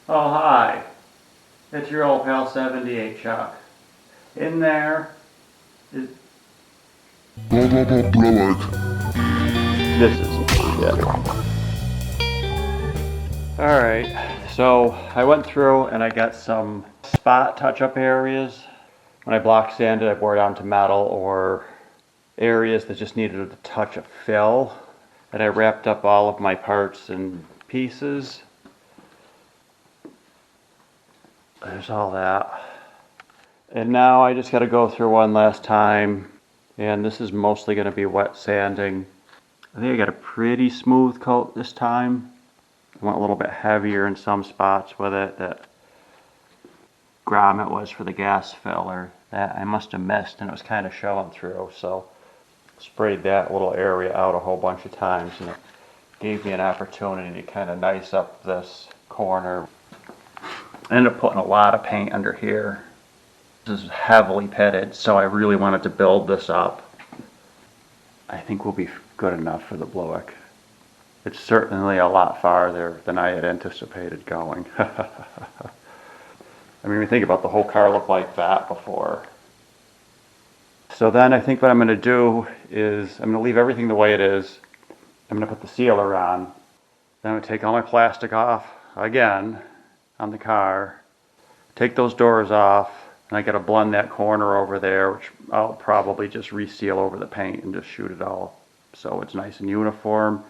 Oh, hi. It's your old pal 78 Chuck. In there is. Bluick. This is shit. Alright, so I went through and I got some spot touch-up areas. When I block sanded, I wore down to metal or areas that just needed a touch of fill. And I wrapped up all of my parts and pieces. There's all that. And now I just got to go through one last time. And this is mostly going to be wet sanding. I think I got a pretty smooth coat this time. I went a little bit heavier in some spots with it. That grommet was for the gas filler. That I must have missed and it was kind of showing through. So sprayed that little area out a whole bunch of times and it gave me an opportunity to kind of nice up this corner. I ended up putting a lot of paint under here. This is heavily pitted, so I really wanted to build this up. I think we'll be good enough for the Bluick. It's certainly a lot farther than I had anticipated going. I mean, we think about the whole car looked like that before. So then I think what I'm going to do is I'm going to leave everything the way it is. I'm going to put the sealer on. Then I'm going to take all my plastic off again on the car. Take those doors off. And I got to blend that corner over there, which I'll probably just reseal over the paint and just shoot it all so it's nice and uniform.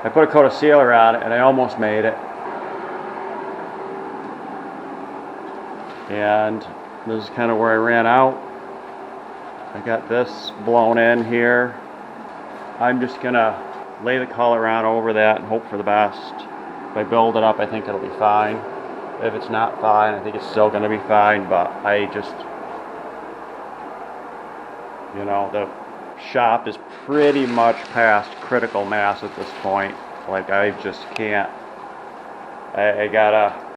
I put a coat of sealer on it and I almost made it. And this is kind of where I ran out. I got this blown in here. I'm just gonna lay the color on over that and hope for the best. If I build it up, I think it'll be fine. If it's not fine, I think it's still gonna be fine, but I just, you know, the shop is pretty much past critical mass at this point. Like I just can't, I gotta,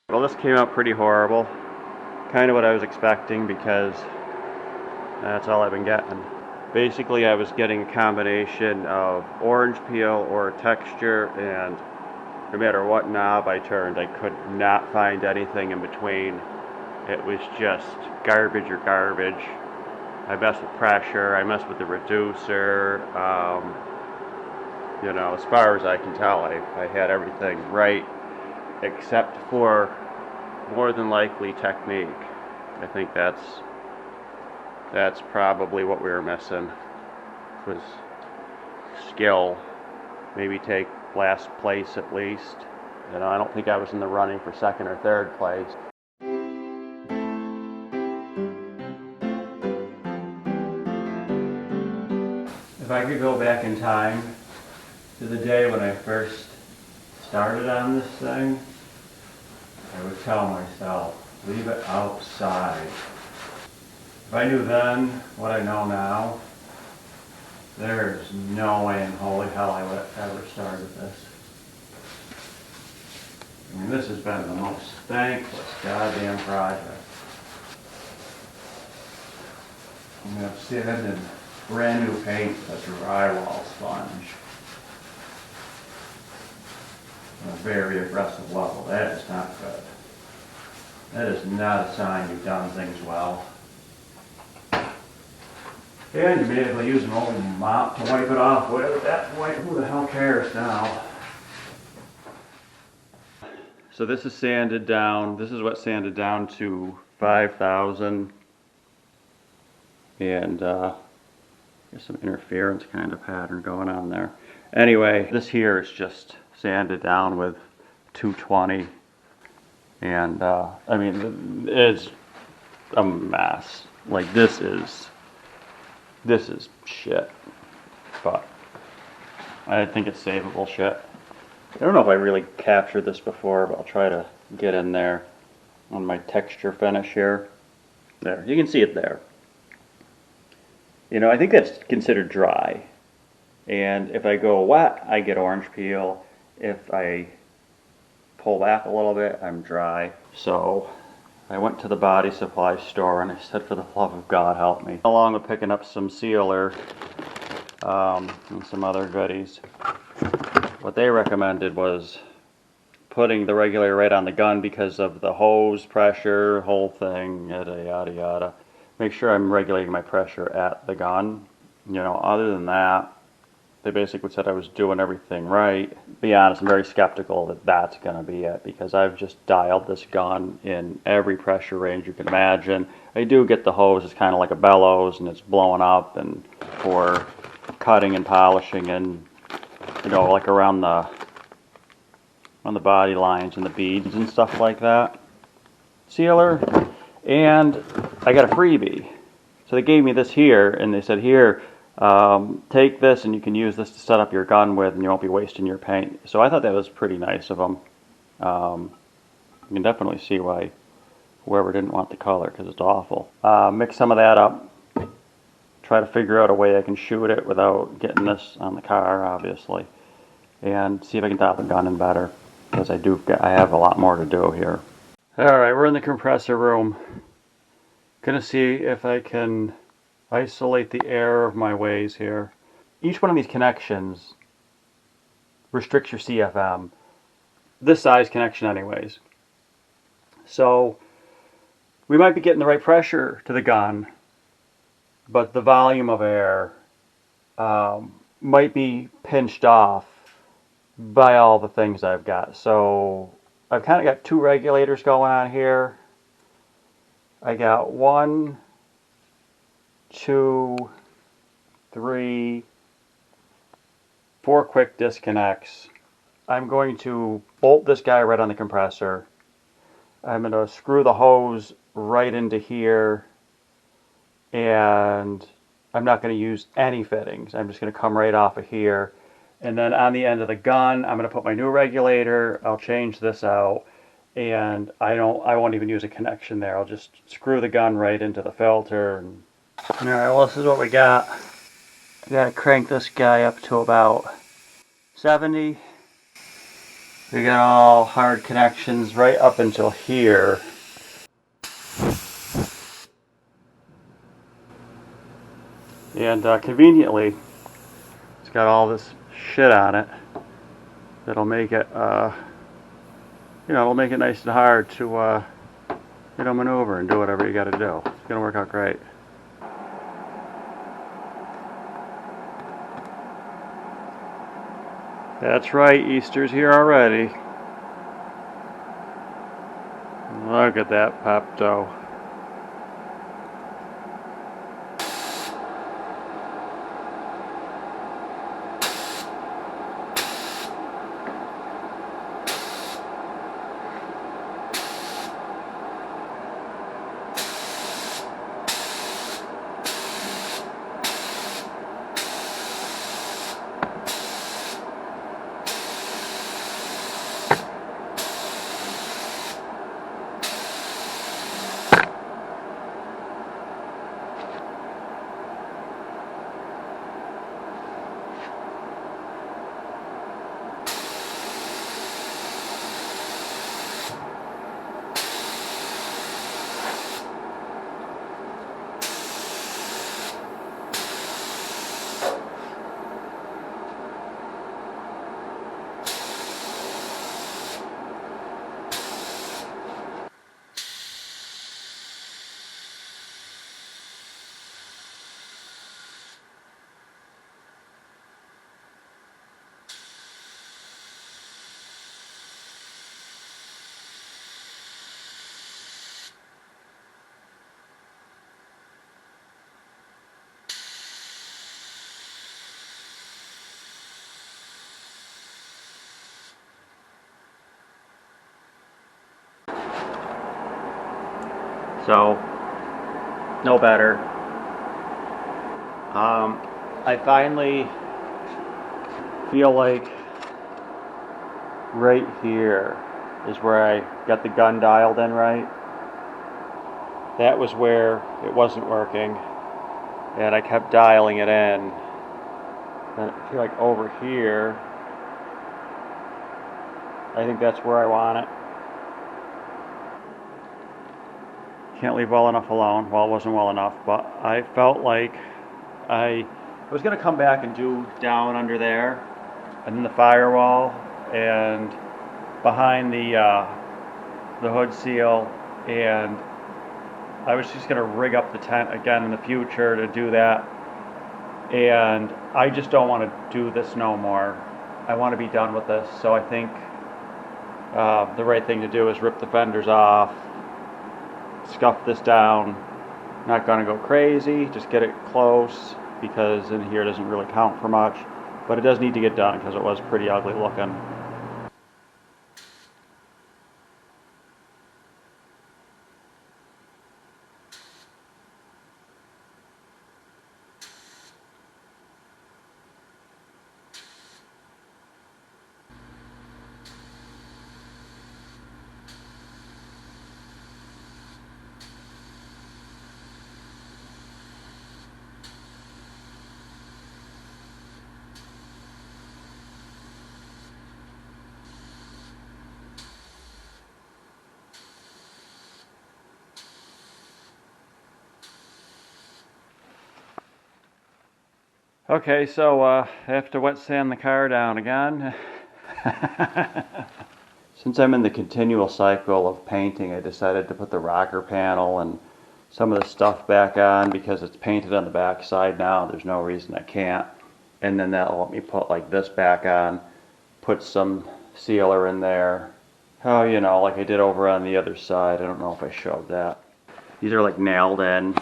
well, this came out pretty horrible. Kind of what I was expecting because that's all I've been getting. Basically, I was getting a combination of orange peel or texture, and no matter what knob I turned, I could not find anything in between. It was just garbage or garbage. I messed with pressure, I messed with the reducer. You know, as far as I can tell, I had everything right, except for more than likely technique. I think that's probably what we were missing, was skill. Maybe take last place at least. You know, I don't think I was in the running for second or third place. If I could go back in time to the day when I first started on this thing, I would tell myself, leave it outside. If I knew then what I know now, there's no way in holy hell I would have ever started this. I mean, this has been the most thankless goddamn project. I'm going to sand in brand new paint with a drywall sponge on a very aggressive level. That is not good. That is not a sign you've done things well. And you may as well use an old mop to wipe it off with. At that point, who the hell cares now? So this is sanded down. This is what sanded down to 5,000. And there's some interference kind of pattern going on there. Anyway, this here is just sanded down with 220. And I mean, it's a mess. Like this is shit. But I think it's savable shit. I don't know if I really captured this before, but I'll try to get in there on my texture finish here. There, you can see it there. You know, I think that's considered dry. And if I go wet, I get orange peel. If I pull back a little bit, I'm dry. So I went to the body supply store and I said, for the love of God, help me. Along with picking up some sealer and some other goodies. What they recommended was putting the regulator right on the gun because of the hose pressure, whole thing, yada yada yada. Make sure I'm regulating my pressure at the gun. You know, other than that, they basically said I was doing everything right. To be honest, I'm very skeptical that that's going to be it because I've just dialed this gun in every pressure range you can imagine. I do get the hose, it's kind of like a bellows and it's blowing up, and for cutting and polishing and, you know, like around the on the body lines and the beads and stuff like that. Sealer. And I got a freebie. So they gave me this here and they said, here, take this and you can use this to set up your gun with and you won't be wasting your paint. So I thought that was pretty nice of them. You can definitely see why whoever didn't want the color, because it's awful. Mix some of that up. Try to figure out a way I can shoot it without getting this on the car, obviously. And see if I can dial the gun in better, because I have a lot more to do here. Alright, we're in the compressor room. Gonna see if I can isolate the error of my ways here. Each one of these connections restricts your CFM. This size connection anyways. So we might be getting the right pressure to the gun, but the volume of air might be pinched off by all the things I've got. So I've kind of got two regulators going on here. I got 1, 2, 3, 4 quick disconnects. I'm going to bolt this guy right on the compressor. I'm going to screw the hose right into here, and I'm not going to use any fittings. I'm just going to come right off of here. And then on the end of the gun, I'm going to put my new regulator. I'll change this out, and I won't even use a connection there. I'll just screw the gun right into the filter. And all right, well, this is what we got. We got to crank this guy up to about 70. We got all hard connections right up until here. And conveniently, it's got all this shit on it that'll make it, it'll make it nice and hard to, maneuver and do whatever you got to do. It's gonna work out great. That's right, Easter's here already. Look at that pop dough. So, no better. I finally feel like right here is where I got the gun dialed in right. That was where it wasn't working, and I kept dialing it in. And I feel like over here, I think that's where I want it. Can't leave well enough alone. Well, it wasn't well enough, but I felt like I was going to come back and do down under there, and then the firewall, and behind the hood seal, and I was just going to rig up the tent again in the future to do that. And I just don't want to do this no more. I want to be done with this. So I think the right thing to do is rip the fenders off, scuff this down. Not going to go crazy, just get it close, because in here it doesn't really count for much. But it does need to get done because it was pretty ugly looking. Okay, so I have to wet sand the car down again. Since I'm in the continual cycle of painting, I decided to put the rocker panel and some of the stuff back on because it's painted on the back side now. There's no reason I can't. And then that'll let me put like this back on, put some sealer in there. Oh, you know, like I did over on the other side. I don't know if I showed that. These are like nailed in,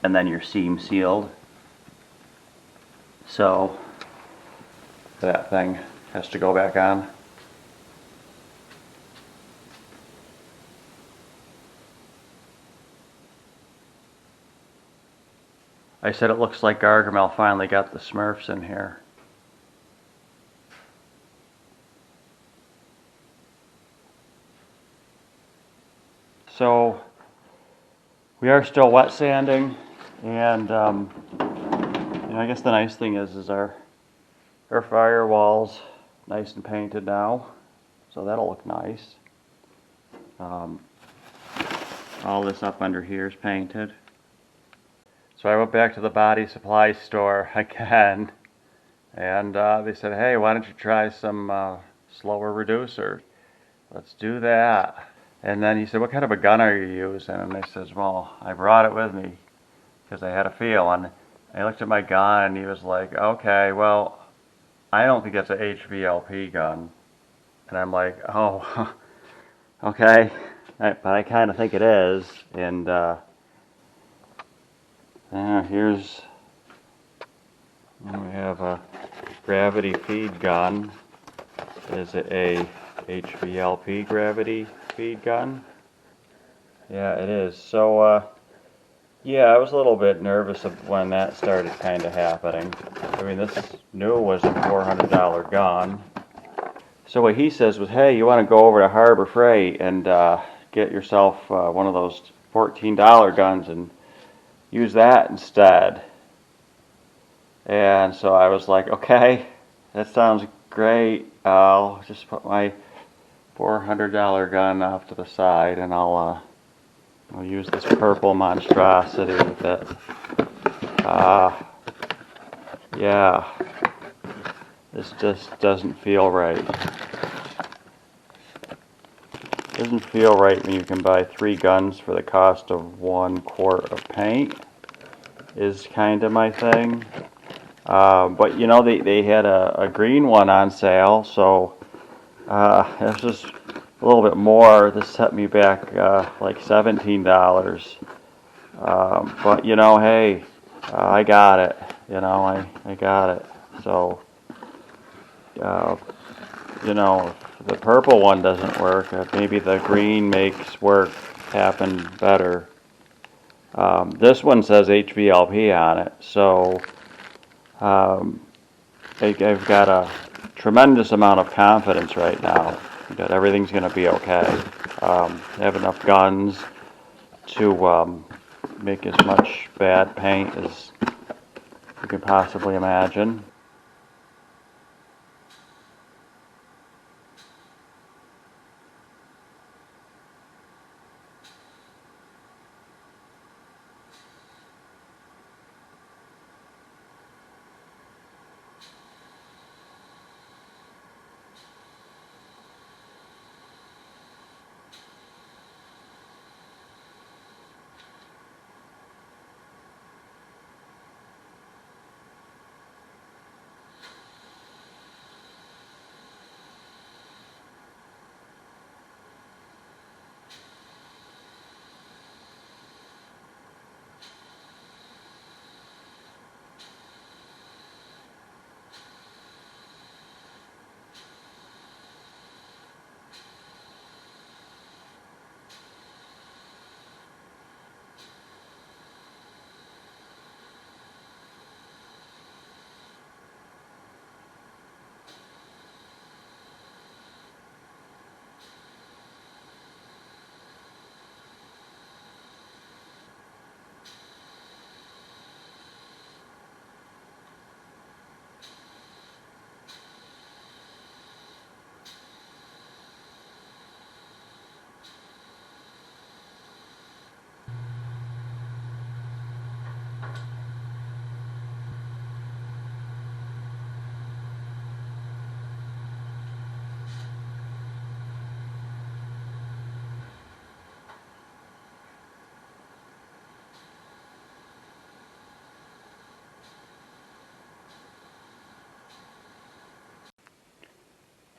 and then your seam sealed. So that thing has to go back on. I said it looks like Gargamel finally got the Smurfs in here. So we are still wet sanding, and I guess the nice thing is our firewall's nice and painted now, so that'll look nice. All this up under here is painted. So I went back to the body supply store again, and they said, hey, why don't you try some slower reducer? Let's do that. And then he said, what kind of a gun are you using? And I said, well, I brought it with me because I had a feel. And I looked at my gun, and he was like, okay, well, I don't think that's an HVLP gun. And I'm like, oh, okay, but I kind of think it is. And here's, we have a gravity feed gun. Is it a HVLP gravity feed gun? Yeah, it is. So, yeah, I was a little bit nervous when that started kind of happening. I mean, this new was a $400 gun. So what he says was, hey, you want to go over to Harbor Freight and get yourself one of those $14 guns and use that instead. And so I was like, okay, that sounds great. I'll just put my $400 gun off to the side, and I'll use this purple monstrosity with it. Yeah, this just doesn't feel right. Doesn't feel right when you can buy 3 guns for the cost of 1 quart of paint, is kind of my thing. But you know, they had a green one on sale, so it was just a little bit more. This set me back like $17. But you know, hey, I got it. You know, I got it. So you know, if the purple one doesn't work, maybe the green makes work happen better. This one says HVLP on it, so I've got a tremendous amount of confidence right now that everything's going to be okay. I have enough guns to make as much bad paint as you can possibly imagine.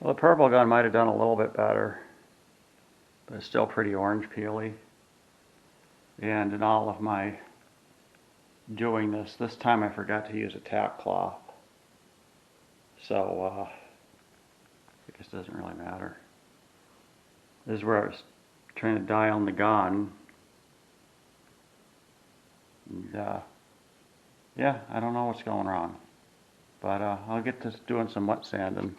Well, the purple gun might have done a little bit better, but it's still pretty orange peely. And in all of my doing this time I forgot to use a tack cloth. So, I guess it doesn't really matter. This is where I was trying to dial in the gun. And, yeah, I don't know what's going wrong. But I'll get to doing some wet sanding.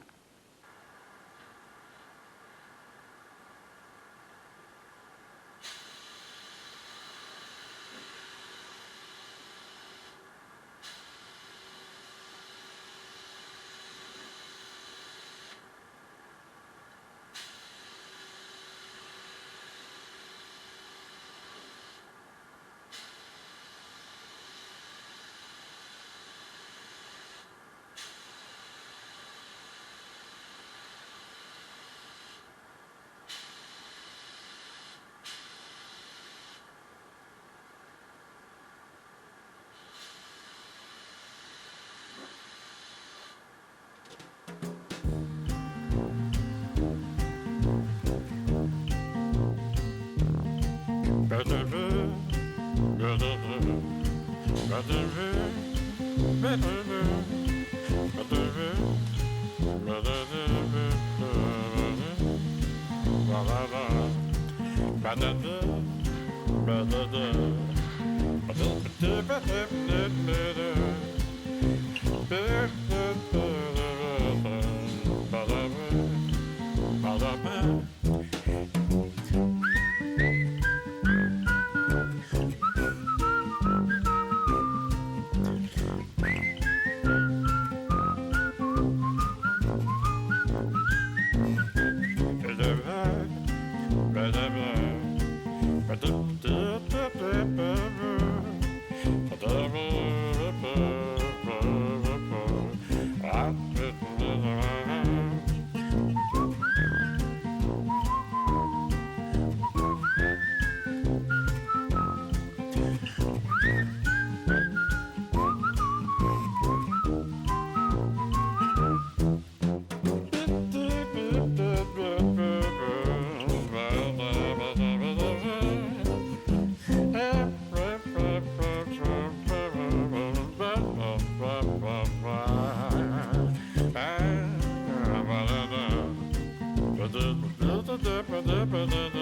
da da da da da da